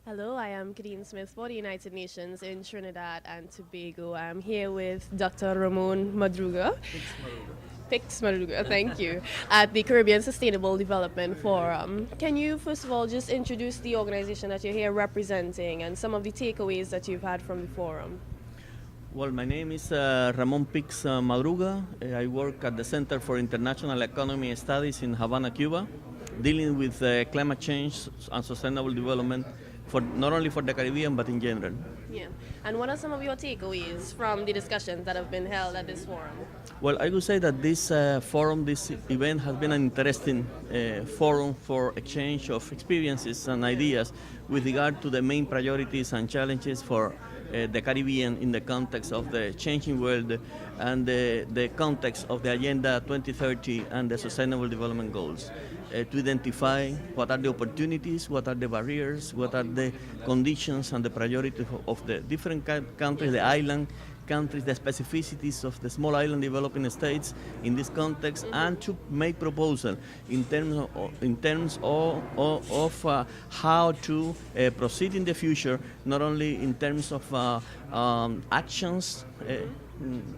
Hello, I am Kadeen Smith for the United Nations in Trinidad and Tobago. I'm here with Dr. Ramon Madruga. Pichs, Madruga, thank you, at the Caribbean Sustainable Development Forum. Can you, first of all, just introduce the organization that you're here representing and some of the takeaways that you've had from the forum? Well, my name is Ramon Pichs Madruga. I work at the Center for International Economy Studies in Havana, Cuba, dealing with climate change and sustainable development for not only for the Caribbean but in general. Yeah. And what are some of your takeaways from the discussions that have been held at this forum? Well, I would say that this forum, this event has been an interesting forum for exchange of experiences and ideas with regard to the main priorities and challenges for the Caribbean in the context of the changing world and the context of the Agenda 2030 and the Sustainable Development Goals. To identify what are the opportunities, what are the barriers, what are the conditions and the priorities of the different countries, the island countries, the specificities of the small island developing states in this context, and to make proposal in terms of how to proceed in the future, not only in terms of actions,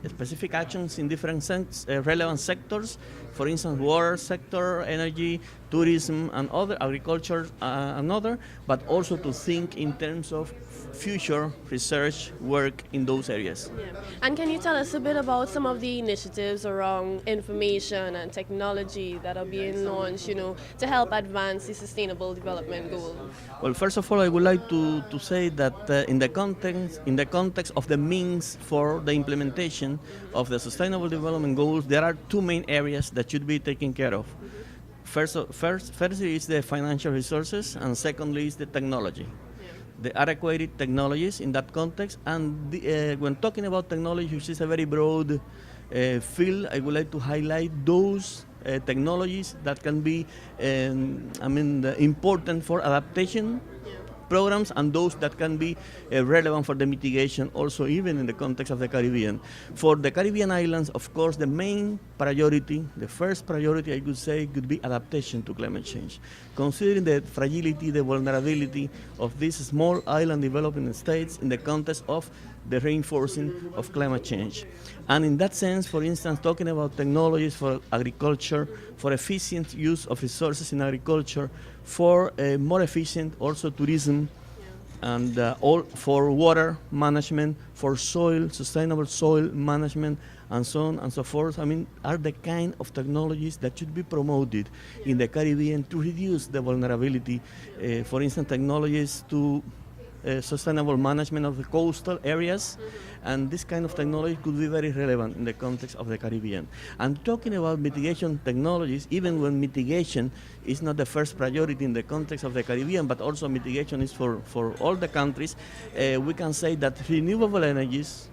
specific actions in different relevant sectors, for instance, water sector, energy, tourism, and other agriculture, but also to think in terms of future research work in those areas. Yeah. And can you tell us a bit about some of the initiatives around information and technology that are being launched, to help advance the Sustainable Development Goals? Well, first of all, I would like to say that in the context of the means for the implementation of the Sustainable Development Goals, there are two main areas that should be taken care of. First is the financial resources, and secondly is the technology. The adequate technologies in that context, and when talking about technology, which is a very broad field, I would like to highlight those technologies that can be important for adaptation programs and those that can be relevant for the mitigation also, even in the context of the Caribbean. For the Caribbean islands, of course, the main priority, the first priority I could say, could be adaptation to climate change. Considering the fragility, the vulnerability of these small island developing states in the context of the reinforcing of climate change. And in that sense, for instance, talking about technologies for agriculture, for efficient use of resources in agriculture, for more efficient also tourism, and all for water management, for sustainable soil management, and so on and so forth, are the kind of technologies that should be promoted in the Caribbean to reduce the vulnerability. For instance, technologies to sustainable management of the coastal areas, and this kind of technology could be very relevant in the context of the Caribbean. And talking about mitigation technologies, even when mitigation is not the first priority in the context of the Caribbean, but also mitigation is for all the countries, we can say that renewable energies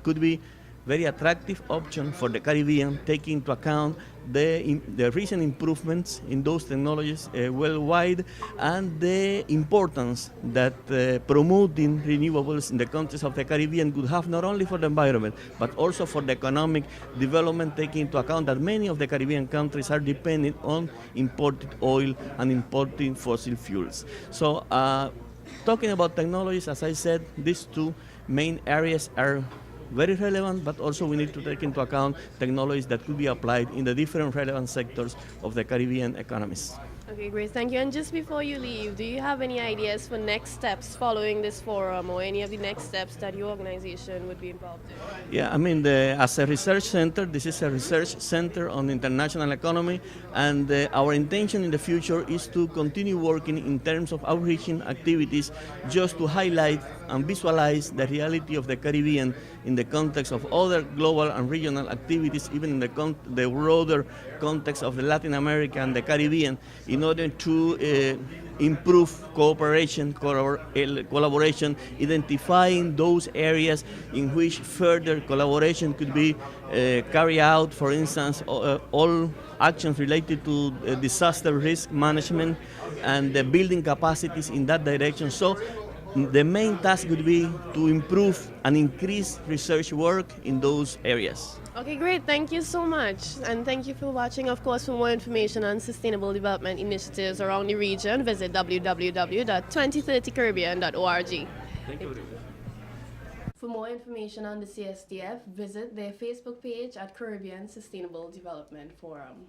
could be very attractive option for the Caribbean, taking into account the recent improvements in those technologies worldwide, and the importance that promoting renewables in the context of the Caribbean could have, not only for the environment but also for the economic development, taking into account that many of the Caribbean countries are dependent on imported oil and importing fossil fuels. So talking about technologies, as I said, these two main areas are very relevant, but also we need to take into account technologies that could be applied in the different relevant sectors of the Caribbean economies. Okay, great, thank you. And just before you leave, do you have any ideas for next steps following this forum, or any of the next steps that your organization would be involved in? Yeah, as a research center, this is a research center on international economy, and our intention in the future is to continue working in terms of outreaching activities, just to highlight and visualize the reality of the Caribbean in the context of other global and regional activities, even in the broader context of the Latin America and the Caribbean, in order to improve cooperation, collaboration, identifying those areas in which further collaboration could be carried out. For instance, all actions related to disaster risk management and the building capacities in that direction. So the main task would be to improve and increase research work in those areas. Okay, great. Thank you so much. And thank you for watching. Of course, for more information on sustainable development initiatives around the region, visit www.2030caribbean.org. Thank you. For more information on the CSDF, visit their Facebook page at Caribbean Sustainable Development Forum.